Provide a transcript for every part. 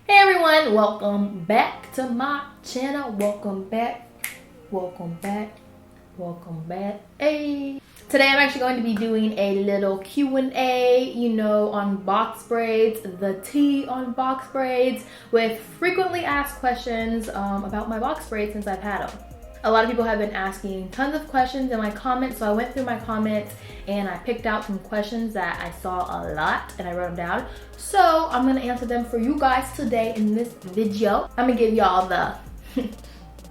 Hey everyone, welcome back to my channel. Welcome back. Hey. Today I'm actually going to be doing a little Q&A, on box braids, the tea on box braids, with frequently asked questions about my box braids since I've had them. A lot of people have been asking tons of questions in my comments, so I went through my comments and I picked out some questions that I saw a lot and I wrote them down. So I'm gonna answer them for you guys today in this video. I'm gonna give y'all the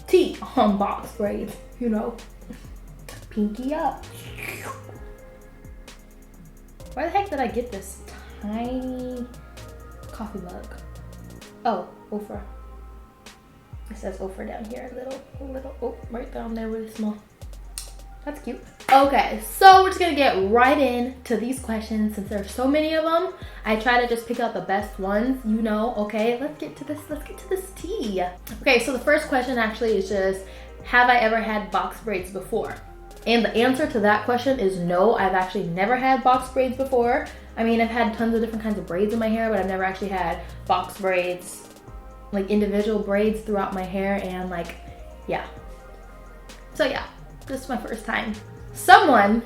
tea on box braids, pinky up. Where the heck did I get this tiny coffee mug? Oh, Oprah. It says Oprah down here, oh, right down there, really small. That's cute. Okay, so we're just gonna get right into these questions since there's so many of them. I try to just pick out the best ones, okay? Let's get to this tea. Okay, so the first question actually is just, have I ever had box braids before? And the answer to that question is no, I've actually never had box braids before. I mean, I've had tons of different kinds of braids in my hair, but I've never actually had box braids, like individual braids throughout my hair, and yeah. So yeah, this is my first time. Someone,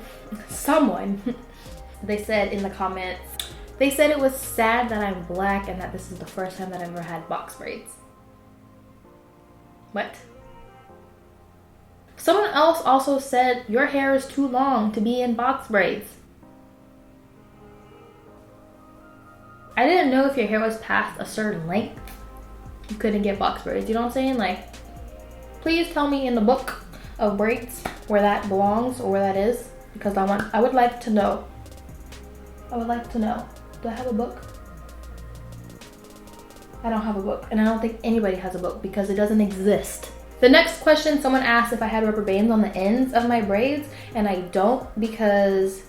they said in the comments, they said it was sad that I'm black and that this is the first time that I've ever had box braids. What? Someone else also said your hair is too long to be in box braids. I didn't know if your hair was past a certain length, you couldn't get box braids. You know what I'm saying? Please tell me in the book of braids where that belongs or where that is, because I would like to know. Do I have a book? I don't have a book, and I don't think anybody has a book because it doesn't exist. The next question, someone asked if I had rubber bands on the ends of my braids, and I don't because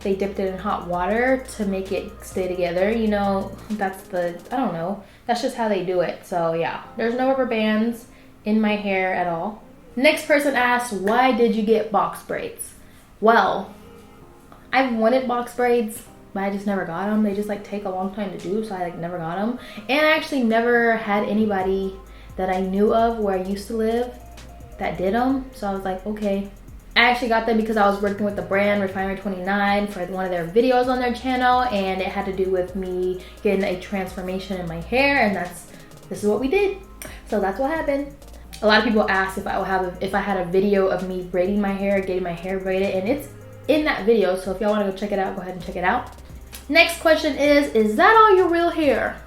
they dipped it in hot water to make it stay together. I don't know. That's just how they do it. So yeah, there's no rubber bands in my hair at all. Next person asked, why did you get box braids? Well, I wanted box braids, but I just never got them. They just take a long time to do, so I never got them. And I actually never had anybody that I knew of where I used to live that did them. So I was like, okay. I actually got them because I was working with the brand Refinery 29 for one of their videos on their channel, and it had to do with me getting a transformation in my hair, and this is what we did. So that's what happened. A lot of people asked if I had a video of me braiding my hair, getting my hair braided, and it's in that video. So if y'all want to go check it out, go ahead and check it out. Next question is that all your real hair?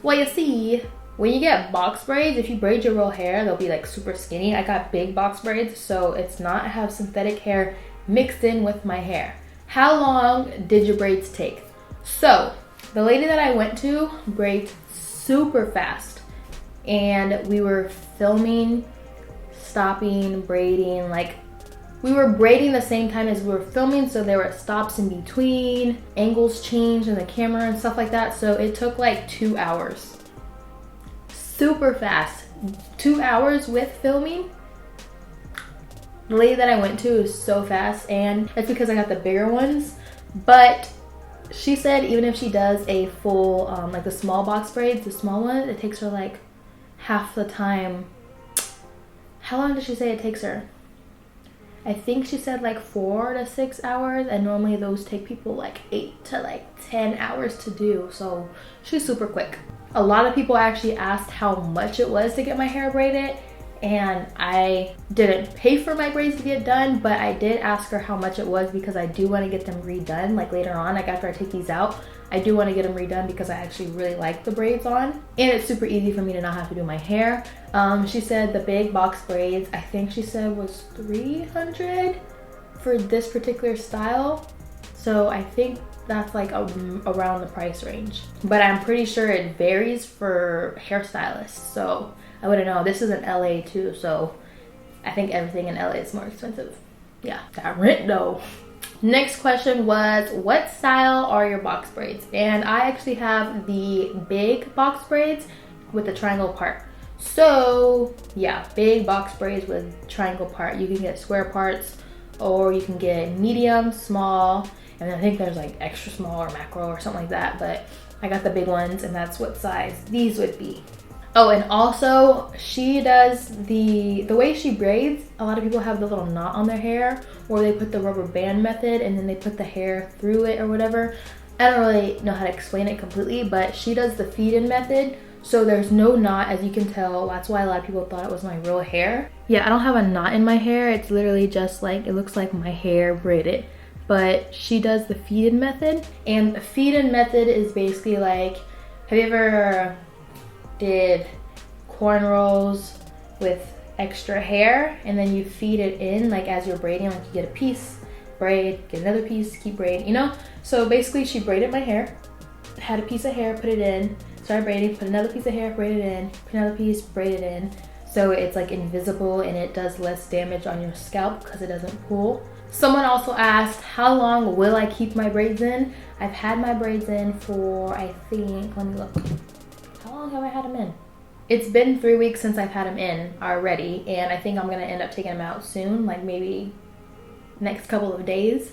Well, you see, when you get box braids, if you braid your real hair, they'll be super skinny. I got big box braids, so it's not. I have synthetic hair mixed in with my hair. How long did your braids take? So the lady that I went to braids super fast, and we were filming, stopping, braiding, we were braiding the same time as we were filming, so there were stops in between, angles changed in the camera and stuff like that. So it took 2 hours. Super fast. 2 hours with filming. The lady that I went to is so fast, and it's because I got the bigger ones. But she said even if she does a full the small box braids, the small one, it takes her half the time. How long did she say it takes her? I think she said 4 to 6 hours, and normally those take people 8 to 10 hours to do. So she's super quick. A lot of people actually asked how much it was to get my hair braided, and I didn't pay for my braids to get done, but I did ask her how much it was because I do want to get them redone later on, after I take these out. I do want to get them redone because I actually really like the braids on, and it's super easy for me to not have to do my hair. She said the big box braids, I think she said was $300 for this particular style. So I think that's around the price range, but I'm pretty sure it varies for hairstylists, so I wouldn't know. This is in LA too, so I think everything in LA is more expensive. Yeah, that rent though. Next question was, what style are your box braids? And I actually have the big box braids with the triangle part. So yeah, big box braids with triangle part. You can get square parts, or you can get medium, small, and I think there's extra small or macro or something like that. But I got the big ones, and that's what size these would be. Oh, and also she does the way she braids, a lot of people have the little knot on their hair, or they put the rubber band method and then they put the hair through it or whatever. I don't really know how to explain it completely, but she does the feed-in method, so there's no knot, as you can tell. That's why a lot of people thought it was my real hair. Yeah, I don't have a knot in my hair. It's literally just like, it looks like my hair braided. But she does the feed-in method, and the feed-in method is basically like, have you ever did cornrows with extra hair and then you feed it in like as you're braiding, like you get a piece, braid, get another piece, keep braiding, you know? So basically she braided my hair, had a piece of hair, put it in, started braiding, put another piece of hair, braid it in, put another piece, braid it in. So it's like invisible and it does less damage on your scalp because it doesn't pull. Someone also asked, how long will I keep my braids in? I've had my braids in for, I think, let me look. How long have I had them in? It's been 3 weeks since I've had them in already, and I think I'm gonna end up taking them out soon, like maybe next couple of days.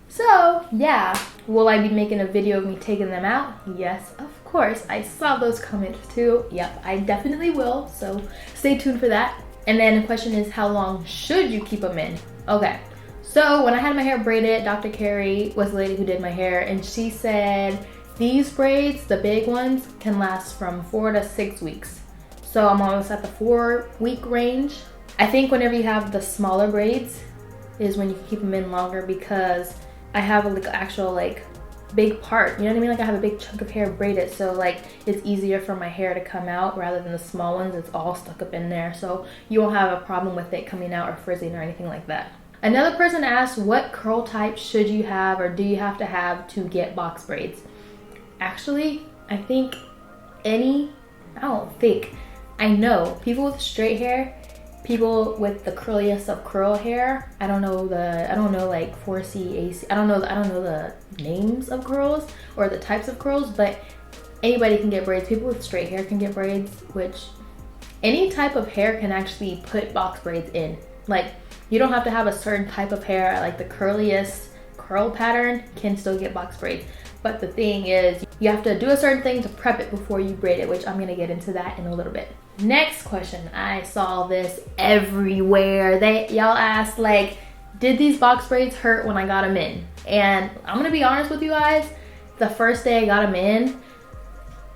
So yeah, will I be making a video of me taking them out? Yes, of course. I saw those comments too. Yep, I definitely will, so stay tuned for that. And then the question is, how long should you keep them in? Okay, so when I had my hair braided, Dr. Carrie was the lady who did my hair, and she said these braids, the big ones, can last from 4 to 6 weeks. So I'm almost at the 4-week range. I think whenever you have the smaller braids is when you can keep them in longer, because I have a like actual like big part, you know what I mean? Like I have a big chunk of hair braided, so like it's easier for my hair to come out rather than the small ones. It's all stuck up in there, so you won't have a problem with it coming out or frizzing or anything like that. Another person asked, what curl type should you have or do you have to have to get box braids? Actually, I think I know people with straight hair, people with the curliest of curl hair. I don't know like 4C, AC. I don't know the names of curls or the types of curls, but anybody can get braids. People with straight hair can get braids, which any type of hair can actually put box braids in. Like you don't have to have a certain type of hair, like the curliest curl pattern can still get box braids. But the thing is, you have to do a certain thing to prep it before you braid it, which I'm gonna get into that in a little bit. Next question, I saw this everywhere. Y'all asked like, did these box braids hurt when I got them in? And I'm gonna be honest with you guys, the first day I got them in,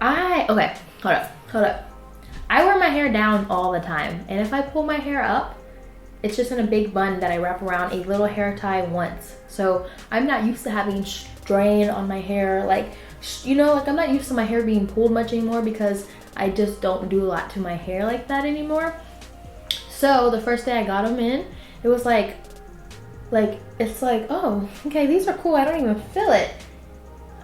okay, hold up. I wear my hair down all the time, and if I pull my hair up, it's just in a big bun that I wrap around a little hair tie once. So I'm not used to having strain on my hair, like, you know, like I'm not used to my hair being pulled much anymore because I just don't do a lot to my hair like that anymore. So the first day I got them in, it was like it's like, oh, okay, these are cool. I don't even feel it.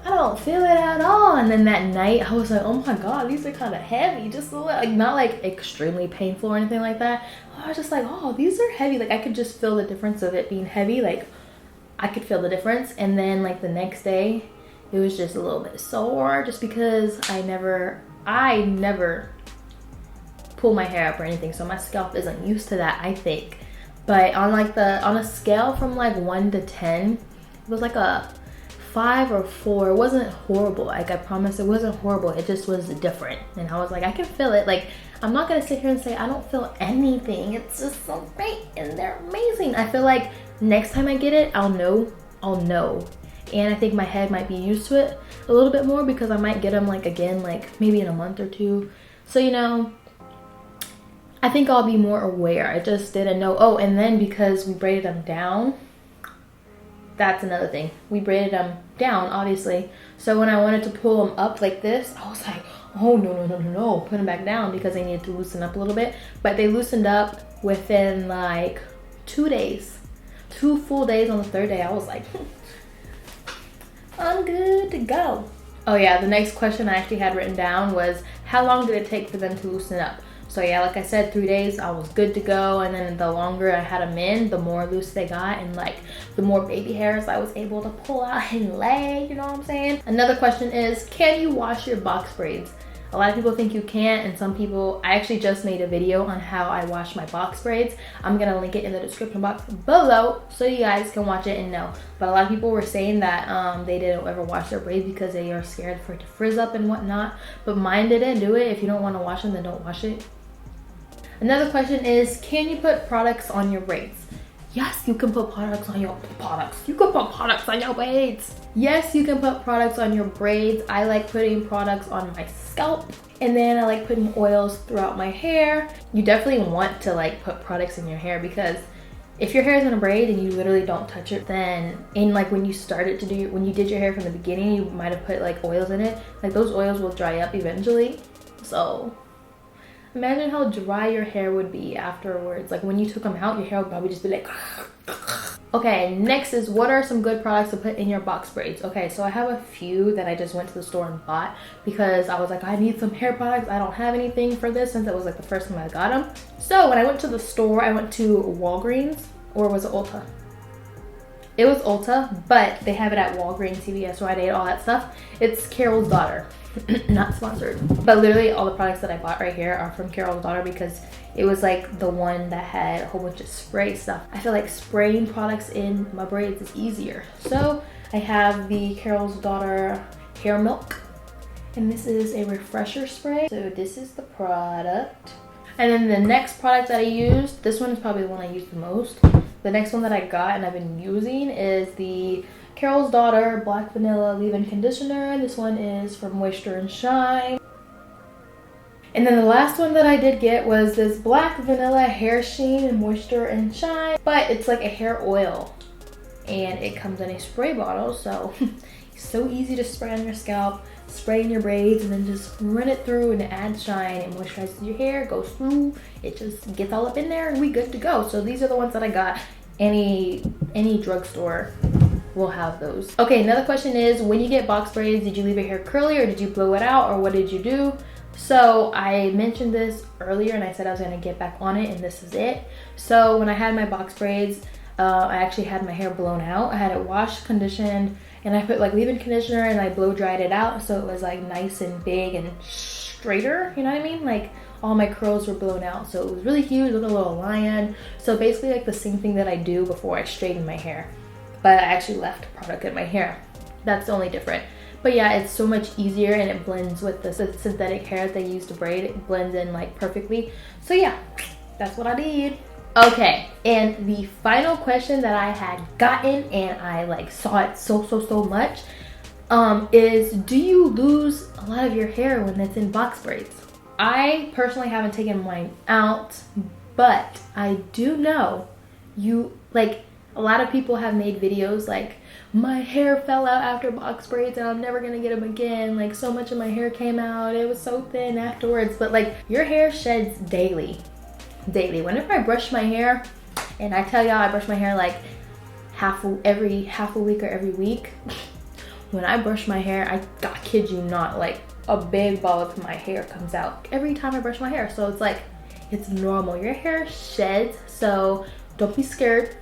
I don't feel it at all. And then that night I was like, oh my God, these are kind of heavy. Just a little, like not like extremely painful or anything like that. I was just like, oh, these are heavy. Like I could just feel the difference of it being heavy. Like I could feel the difference. And then like the next day, it was just a little bit sore just because I never pull my hair up or anything. So my scalp isn't used to that, I think. But on a scale from like 1 to 10, it was like a 5 or 4. It wasn't horrible. Like I promise, it wasn't horrible. It just was different. And I was like, I can feel it. Like I'm not gonna sit here and say I don't feel anything. It's just so great and they're amazing. I feel like next time I get it, I'll know. And I think my head might be used to it a little bit more because I might get them like again, like maybe in a month or 2. So, you know, I think I'll be more aware. I just didn't know. Oh, and then because we braided them down, that's another thing. We braided them down, obviously. So when I wanted to pull them up like this, I was like, oh, no. Put them back down because they needed to loosen up a little bit. But they loosened up within like 2 days. 2 full days. On the 3rd day, I was like, I'm good to go. Oh yeah, the next question I actually had written down was, how long did it take for them to loosen up? So yeah, like I said, 3 days, I was good to go. And then the longer I had them in, the more loose they got, and like the more baby hairs I was able to pull out and lay, you know what I'm saying? Another question is, can you wash your box braids? A lot of people think you can't, and some people, I actually just made a video on how I wash my box braids. I'm gonna link it in the description box below so you guys can watch it and know. But a lot of people were saying that they didn't ever wash their braids because they are scared for it to frizz up and whatnot. But mine didn't do it. If you don't want to wash them, then don't wash it. Another question is, can you put products on your braids? Yes, you can put products on your products. You can put products on your braids. Yes, you can put products on your braids. I like putting products on my scalp, and then I like putting oils throughout my hair. You definitely want to like put products in your hair, because if your hair is in a braid and you literally don't touch it, then when you started to do, when you did your hair from the beginning, you might have put like oils in it. Like those oils will dry up eventually. So imagine how dry your hair would be afterwards. Like when you took them out, your hair would probably just be like Okay, next is, what are some good products to put in your box braids? Okay, so I have a few that I just went to the store and bought because I was like, I need some hair products. I don't have anything for this, since it was like the first time I got them. So when I went to the store, I went to Walgreens, or was it Ulta? It was Ulta, but they have it at Walgreens, CVS, Rite Aid, all that stuff. It's Carol's Daughter. Not sponsored, but literally all the products that I bought right here are from Carol's Daughter, because it was like the one that had a whole bunch of spray stuff. I feel like spraying products in my braids is easier. So I have the Carol's Daughter Hair Milk, and this is a refresher spray. So this is the product. And then the next product that I used, this one is probably the one I used the most. The next one that I got and I've been using is the Carol's Daughter Black Vanilla Leave-In Conditioner. This one is for Moisture and Shine. And then the last one that I did get was this Black Vanilla Hair Sheen and Moisture and Shine. But it's like a hair oil. And it comes in a spray bottle, so it's so easy to spray on your scalp, spray in your braids, and then just run it through and it adds shine. It moisturizes your hair, goes through, it just gets all up in there, and we good to go. So these are the ones that I got. Any drugstore will have those. Okay, another question is, when you get box braids, did you leave your hair curly or did you blow it out, or what did you do? So I mentioned this earlier and I said I was gonna get back on it, and this is it. So when I had my box braids, I actually had my hair blown out. I had it washed, conditioned, and I put like leave-in conditioner and I blow dried it out, so it was like nice and big and straighter, you know what I mean? Like all my curls were blown out, so it was really huge, with a little lion. So basically like the same thing that I do before I straighten my hair, but I actually left product in my hair. That's the only difference. But yeah, it's so much easier, and it blends with the synthetic hair that they use to braid. It blends in like perfectly. So yeah, that's what I did. Okay, and the final question that I had gotten, and I like saw it so much, is, do you lose a lot of your hair when it's in box braids? I personally haven't taken mine out, but I do know a lot of people have made videos like, my hair fell out after box braids and I'm never gonna get them again. Like so much of my hair came out, it was so thin afterwards. But like, your hair sheds daily. Whenever I brush my hair, and I tell y'all I brush my hair like every half a week or every week. When I brush my hair, I kid you not, like a big ball of my hair comes out every time I brush my hair. So it's like, it's normal. Your hair sheds, so don't be scared.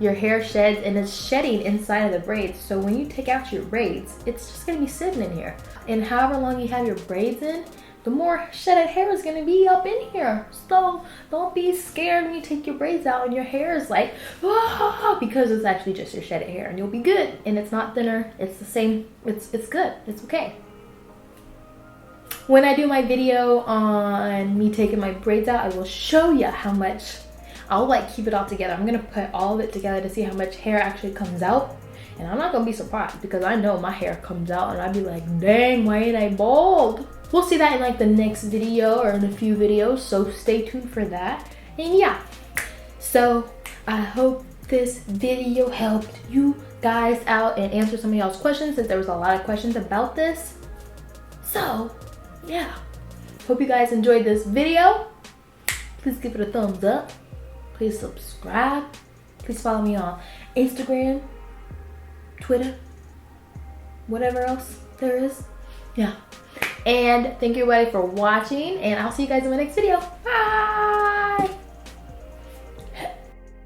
Your hair sheds, and it's shedding inside of the braids. So when you take out your braids, it's just gonna be sitting in here. And however long you have your braids in, the more shedded hair is gonna be up in here. So don't be scared when you take your braids out and your hair is like, ah, because it's actually just your shedded hair, and you'll be good. And it's not thinner, it's the same, it's good, it's okay. When I do my video on me taking my braids out, I will show you how much. I'll like keep it all together. I'm gonna put all of it together to see how much hair actually comes out. And I'm not gonna be surprised, because I know my hair comes out and I'd be like, dang, why ain't I bald? We'll see that in like the next video or in a few videos, so stay tuned for that. And yeah, so I hope this video helped you guys out and answer some of y'all's questions, since there was a lot of questions about this. So yeah, hope you guys enjoyed this video. Please give it a thumbs up. Please subscribe. Please follow me on Instagram, Twitter, whatever else there is. Yeah. And thank you everybody for watching, and I'll see you guys in my next video. Bye!